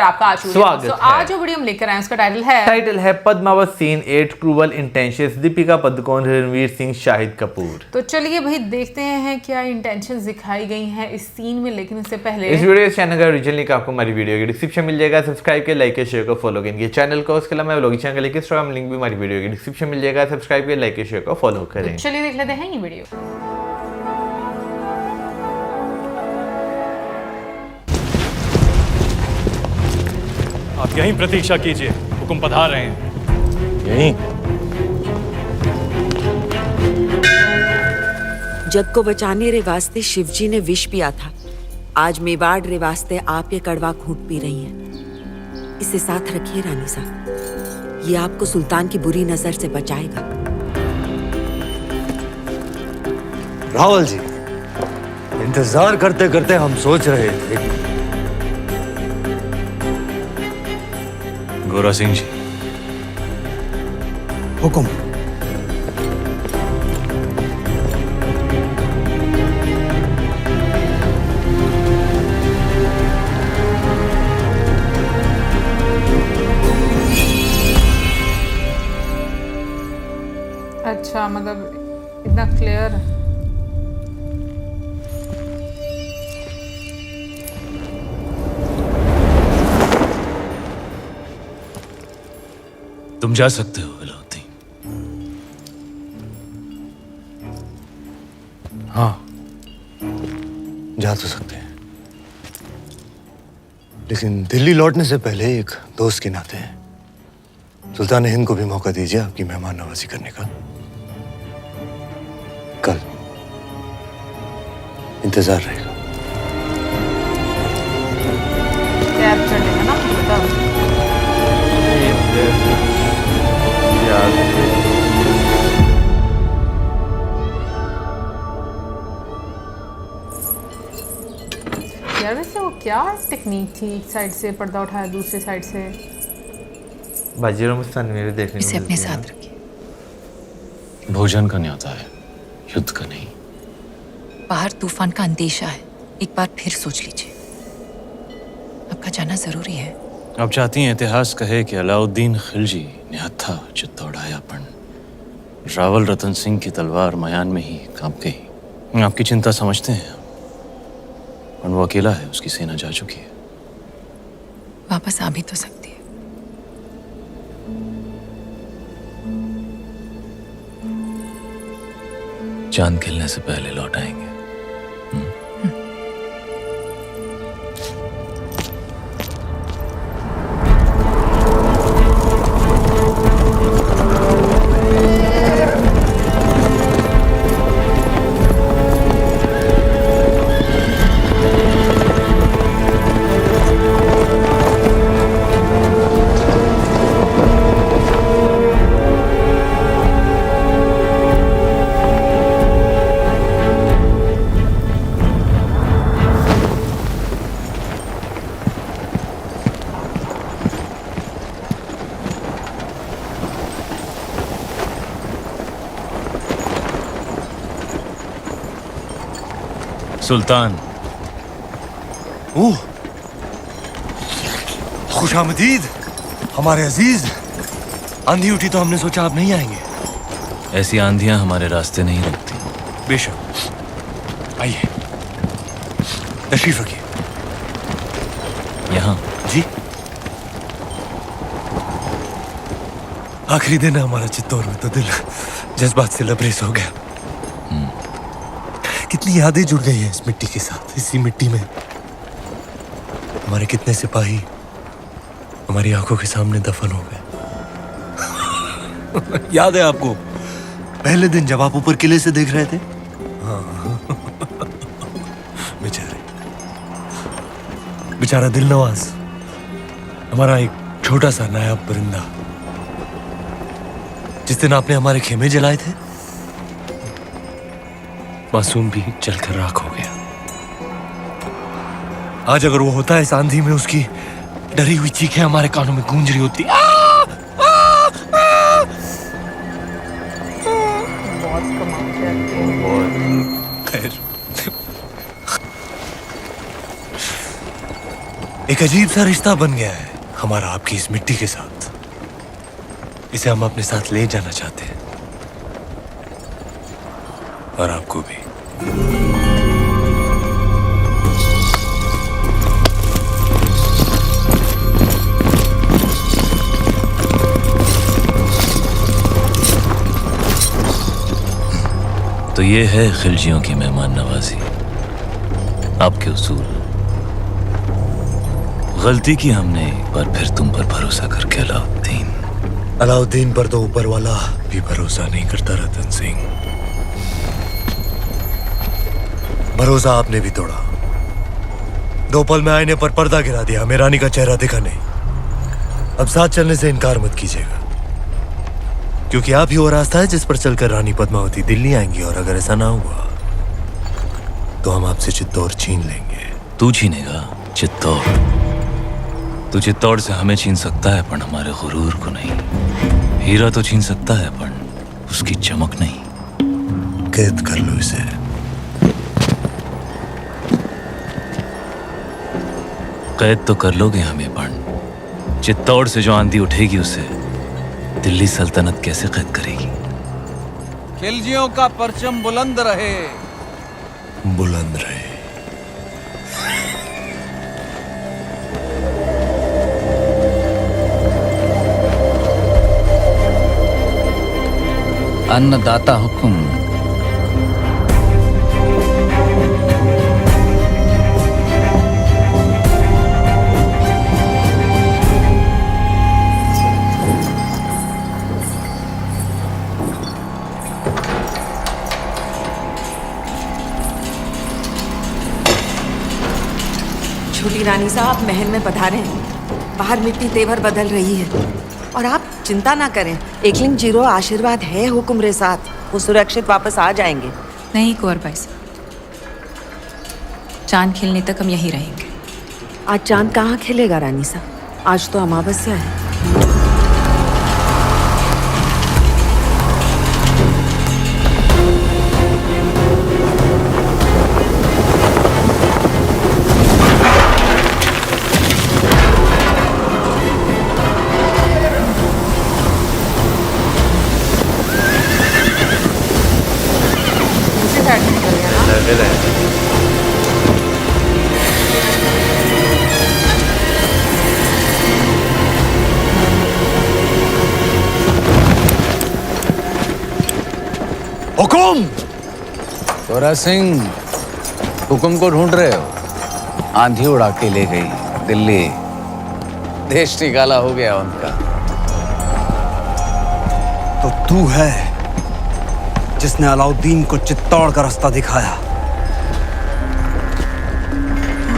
आपका आज स्वागत है। आज जो वीडियो हम लेकर आए उसका टाइटल है Padmaavat scene 8 cruel intentions, Deepika Padukone, Ranveer Singh, Shahid Kapoor. तो चलिए भाई देखते हैं क्या इंटेंशंस दिखाई गई हैं इस सीन में। लेकिन उससे पहले इस वीडियो इस चैनल का ओरिजिनल लिंक आपको हमारी वीडियो की डिस्क्रिप्शन मिल जाएगा। सब्सक्राइब के, लाइक के, शेयर को फॉलो करेंगे चैनल को। उसके अलावा व्लॉगिंग चैनल के इंस्टाग्राम लिंक भी हमारी वीडियो की डिस्क्रिप्शन मिल जाएगा। सब्सक्राइब के, लाइक के, शेयर को फॉलो करें। चलिए देख लेते हैं ये वीडियो। आप यहीं प्रतीक्षा कीजिए, हुक्म पधार रहे हैं। यहीं? जग को बचाने रे वास्ते शिवजी ने विष पिया था। आज मेवाड़ रे वास्ते आप ये कड़वा घूंट पी रही हैं। इसे साथ रखिए रानी साहब, ये आपको सुल्तान की बुरी नजर से बचाएगा। रावल जी, इंतजार करते करते हम सोच रहे थे। गोरा सिंह जी, हुक्म। अच्छा, मतलब इतना क्लियर। तुम जा सकते हो अलाउद्दीन। हाँ, जा तो सकते हैं, लेकिन दिल्ली लौटने से पहले एक दोस्त के नाते सुल्तान हिंद को भी मौका दीजिए आपकी मेहमान नवाजी करने का। कल इंतजार रहेगा। कैब चढ़ेगा ना, बताओ। यार वैसे वो क्या टेक्निक थी, एक साइड से पर्दा उठाया दूसरी साइड से। बाजीराव मस्तानी मेरे देखने इसे को अपने मिलती है। साथ रखिए। भोजन का न्योता है, युद्ध का नहीं। बाहर तूफान का अंदेशा है, एक बार फिर सोच लीजिए। आपका जाना जरूरी है। आप चाहती हैं इतिहास कहे कि अलाउद्दीन खिलजी ने हत्था जो दौड़ाया पण रावल रतन सिंह की तलवार मयान में ही कांप गई। आपकी चिंता समझते हैं, और वो अकेला है, उसकी सेना जा चुकी है। वापस आ भी तो सकती है। चांद खिलने से पहले लौट आएंगे। सुल्तान, ओह, खुशामदीद हमारे अजीज। आंधी उठी तो हमने सोचा आप नहीं आएंगे। ऐसी आंधियां हमारे रास्ते नहीं रुकती। बेशक, आइए, तशरीफ रखिए। यहाँ जी, आखिरी दिन है हमारा चित्तौड़ में, तो दिल जज्बात से लबरेज हो गया। कितनी यादें जुड़ गई हैं इस मिट्टी के साथ। इसी मिट्टी में हमारे कितने सिपाही हमारी आंखों के सामने दफन हो गए। याद है आपको पहले दिन जब आप ऊपर किले से देख रहे थे? हाँ। बेचारा दिलनवाज, हमारा एक छोटा सा नायाब परिंदा, जिस दिन आपने हमारे खेमे जलाए थे, मासूम भी जलकर राख हो गया। आज अगर वो होता है इस आंधी में, उसकी डरी हुई चीखें हमारे कानों में गूंज रही होती। बहुत कमाल करते हैं। खैर, एक अजीब सा रिश्ता बन गया है हमारा आपकी इस मिट्टी के साथ। इसे हम अपने साथ ले जाना चाहते हैं, और आपको भी। तो ये है खिलजियों की मेहमान नवाजी, आपके उसूल। गलती की हमने एक बार फिर तुम पर भरोसा करके अलाउद्दीन। अलाउद्दीन पर तो ऊपर वाला भी भरोसा नहीं करता रतन सिंह। भरोसा आपने भी तोड़ा। 2 पल में आईने पर पर्दा गिरा दिया, हमें रानी का चेहरा दिखा नहीं। अब साथ चलने से इनकार मत कीजिएगा, क्योंकि आप ही वो रास्ता है जिस पर चलकर रानी पद्मावती दिल्ली आएंगी, और अगर ऐसा ना हुआ तो हम आपसे चित्तौड़ छीन लेंगे। तू छीनेगा चित्तौड़? तू चित्तौड़ से हमें छीन सकता है, पर हमारे गुरूर को नहीं। हीरा तो छीन सकता है, पर उसकी चमक नहीं। कैद कर लो इसे। कैद तो कर लोगे हमें, पर चित्तौड़ से जो आंधी उठेगी उसे दिल्ली सल्तनत कैसे कैद करेगी? खिलजियों का परचम बुलंद रहे। बुलंद रहे। अन्नदाता हुक्म। छोटी रानी साहब महल में पधारे हैं। बाहर मिट्टी तेवर बदल रही है, और आप चिंता ना करें। एकलिंग जीरो आशीर्वाद है हुक्म रे साथ, वो सुरक्षित वापस आ जाएंगे। नहीं कुंवर भाई साहब, चांद खिलने तक हम यहीं रहेंगे। आज चांद कहाँ खिलेगा रानी साहब, आज तो अमावस्या है। दूसरी साइड से निकल गया ना। लग रहा है। हुकुम! गोरा सिंह, हुक्म को ढूंढ रहे हो? आंधी उड़ा के ले गई दिल्ली, देश निकाला हो गया उनका। तो तू है जिसने अलाउद्दीन को चित्तौड़ का रास्ता दिखाया।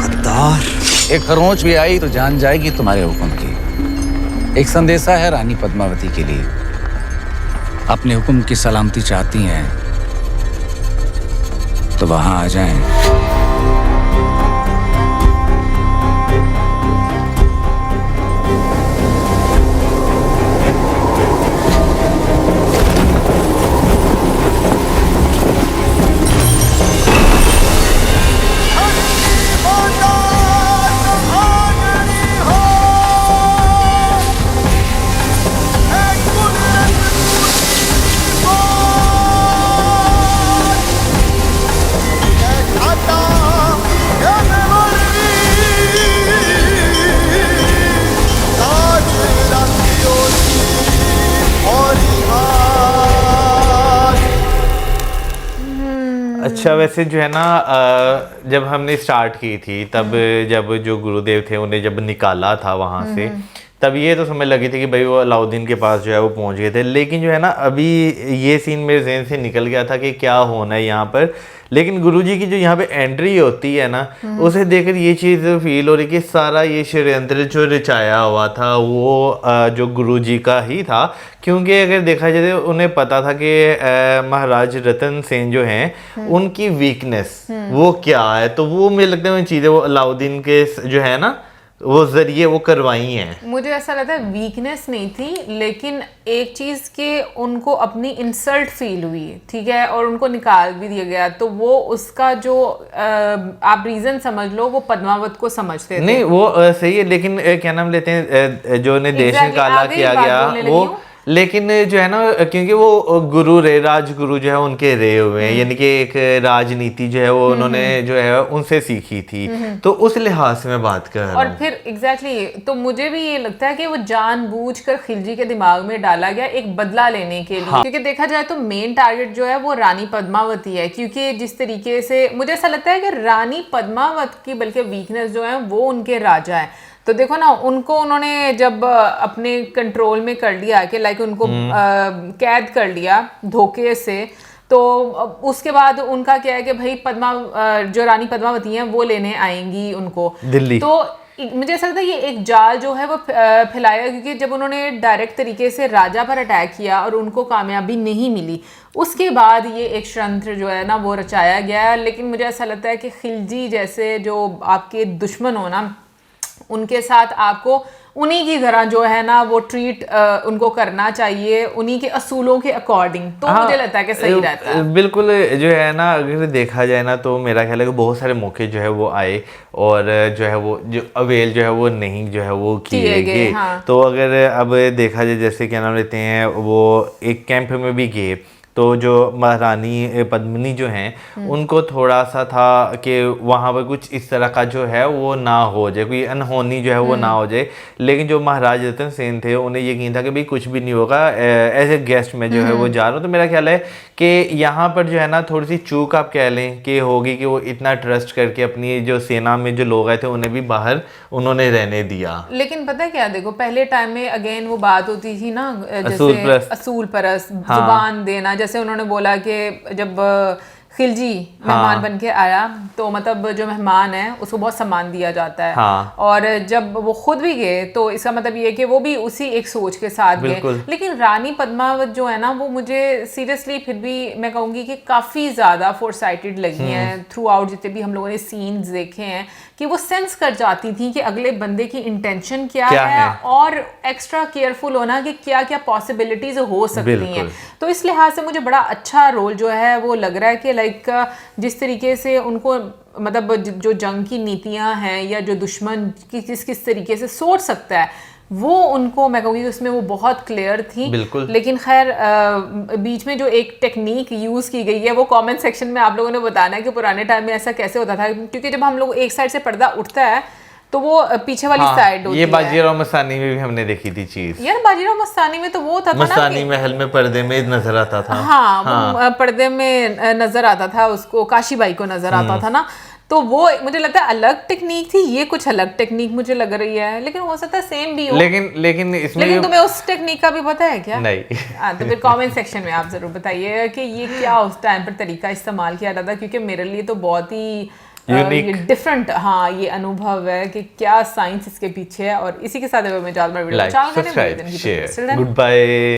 गद्दार! एक खरोंच भी आई तो जान जाएगी तुम्हारे हुक्म की। एक संदेशा है रानी पद्मावती के लिए। अपने हुक्म की सलामती चाहती हैं तो वहां आ जाएं। अच्छा, वैसे जो है ना, जब हमने स्टार्ट की थी तब जब जो गुरुदेव थे उन्हें जब निकाला था वहाँ से, तब ये तो समझ लगी थी कि भाई वो अलाउद्दीन के पास जो है वो पहुँच गए थे। लेकिन जो है ना, अभी ये सीन मेरे जहन से निकल गया था कि क्या होना है यहाँ पर। लेकिन गुरुजी की जो यहाँ पे एंट्री होती है ना, उसे देखकर ये चीज़ फील हो रही कि सारा ये षड्यंत्र जो रचाया हुआ था वो जो गुरुजी का ही था। क्योंकि अगर देखा जाए तो उन्हें पता था कि महाराज रतन सेन जो हैं उनकी वीकनेस वो क्या है, तो वो मुझे लगता है चीज़ें वो अलाउद्दीन के जो है ना वो जरिए वो करवाई हैं। मुझे ऐसा लगता है वीकनेस नहीं थी, लेकिन एक चीज़ के उनको अपनी इंसल्ट फील हुई, ठीक है, और उनको निकाल भी दिया गया, तो वो उसका जो आप रीज़न समझ लो, वो पद्मावत को समझते थे। नहीं वो सही है, लेकिन क्या नाम लेते हैं जो उन्हें देश Exactly, निकाला आगे ही किया बात गया बोलने लगी वो, हूँ। लेकिन जो है ना क्योंकि वो गुरु रहे, राजगुरु जो है उनके रहे हुए हैं, यानी कि एक राजनीति जो है वो उन्होंने जो है उनसे सीखी थी, तो उस लिहाज से मैं बात कर रहा और हूँ। फिर एग्जैक्टली तो मुझे भी ये लगता है कि वो जानबूझकर खिलजी के दिमाग में डाला गया एक बदला लेने के लिए, क्योंकि देखा जाए तो मेन टारगेट जो है वो रानी पद्मावती है, क्योंकि जिस तरीके से मुझे ऐसा लगता है कि रानी पद्मावत की बल्कि वीकनेस जो है वो उनके राजा है। तो देखो ना, उनको उन्होंने जब अपने कंट्रोल में कर लिया कि लाइक उनको कैद कर लिया धोखे से, तो उसके बाद उनका क्या है कि भाई जो रानी पद्मावती हैं वो लेने आएंगी उनको दिल्ली। तो मुझे ऐसा लगता है ये एक जाल जो है वो फैलाया, क्योंकि जब उन्होंने डायरेक्ट तरीके से राजा पर अटैक किया और उनको कामयाबी नहीं मिली, उसके बाद ये एक षड्यंत्र जो है ना वो रचाया गया। लेकिन मुझे ऐसा लगता है कि खिलजी जैसे जो आपके दुश्मन हो ना, उनके साथ आपको उन्हीं की तरह जो है ना वो ट्रीट उनको करना चाहिए, उन्हीं के असूलों के अकॉर्डिंग, तो मुझे लगता है कि सही रहता है। बिल्कुल जो है ना, अगर देखा जाए ना तो मेरा ख्याल है कि बहुत सारे मौके जो है वो आए और जो है वो जो अवेल जो है वो नहीं जो है वो किए गए। हाँ। तो अगर अब देखा जाए जैसे क्या नाम लेते हैं, वो एक कैंप में भी गए, तो जो महारानी पद्मिनी जो हैं उनको थोड़ा सा था कि वहाँ पर कुछ इस तरह का जो है वो ना हो जाए, कोई अनहोनी जो है वो ना हो जाए। लेकिन जो महाराज रतन सेन थे उन्हें यकीन था कि भाई कुछ भी नहीं होगा, एज ए गेस्ट में जो है वो जा रहा हूँ। तो मेरा ख्याल है कि यहाँ पर जो है ना थोड़ी सी चूक आप कह लें कि होगी कि वो इतना ट्रस्ट करके अपनी जो सेना में जो लोग आए थे उन्हें भी बाहर उन्होंने रहने दिया। लेकिन पता है क्या, देखो पहले टाइम में अगेन वो बात होती थी ना, असूल जैसे परस्त। असूल परस्त, हाँ। जुबान देना, जैसे उन्होंने बोला कि जब खिलजी मेहमान बन के आया तो मतलब जो मेहमान है उसको बहुत सम्मान दिया जाता है। हाँ। और जब वो खुद भी गए तो इसका मतलब ये है कि वो भी उसी एक सोच के साथ गए। बिल्कुल। लेकिन रानी पद्मावत जो है ना वो मुझे सीरियसली फिर भी मैं कहूँगी कि काफ़ी ज़्यादा फोरसाइटेड लगी हैं थ्रू आउट, जितने भी हम लोगों ने सीन्स देखे हैं, कि वो सेंस कर जाती थी कि अगले बंदे की इंटेंशन क्या है और एक्स्ट्रा केयरफुल होना कि क्या क्या पॉसिबिलिटीज हो सकती हैं। तो इस लिहाज से मुझे बड़ा अच्छा रोल जो है वो लग रहा है कि लाइक जिस तरीके से उनको मतलब जो जंग की नीतियां हैं या जो दुश्मन किस किस तरीके से सोच सकता है वो उनको मैं कहूँगी उसमें वो बहुत क्लियर थी। बिल्कुल। लेकिन खैर बीच में जो एक टेक्निक यूज़ की गई है वो कमेंट सेक्शन में आप लोगों ने बताना है कि पुराने टाइम में ऐसा कैसे होता था, क्योंकि जब हम लोग एक साइड से पर्दा उठता है तो वो पीछे वाली साइड होती है। ये बाजीराव मस्तानी में भी हमने देखी थी चीज। यार बाजीराव मस्तानी में तो वो होता था ना, मस्तानी महल में पर्दे में नजर आता था। हाँ, वो पर्दे में नजर आता था, उसको काशीबाई को नजर आता था ना, तो वो मुझे लगता है अलग टेक्निक थी, ये कुछ अलग टेक्निक मुझे लग रही है, लेकिन हो सकता है सेम भी हो। लेकिन इसमें लेकिन तुम्हें उस टेक्निक का भी पता है क्या? नहीं। तो फिर कमेंट सेक्शन में आप जरूर बताइए कि ये क्या उस टाइम पर तरीका इस्तेमाल किया जाता, क्योंकि मेरे लिए तो बहुत ही डिफरेंट हाँ ये अनुभव है कि क्या साइंस इसके पीछे है। और इसी के साथ मैं like subscribe share good bye.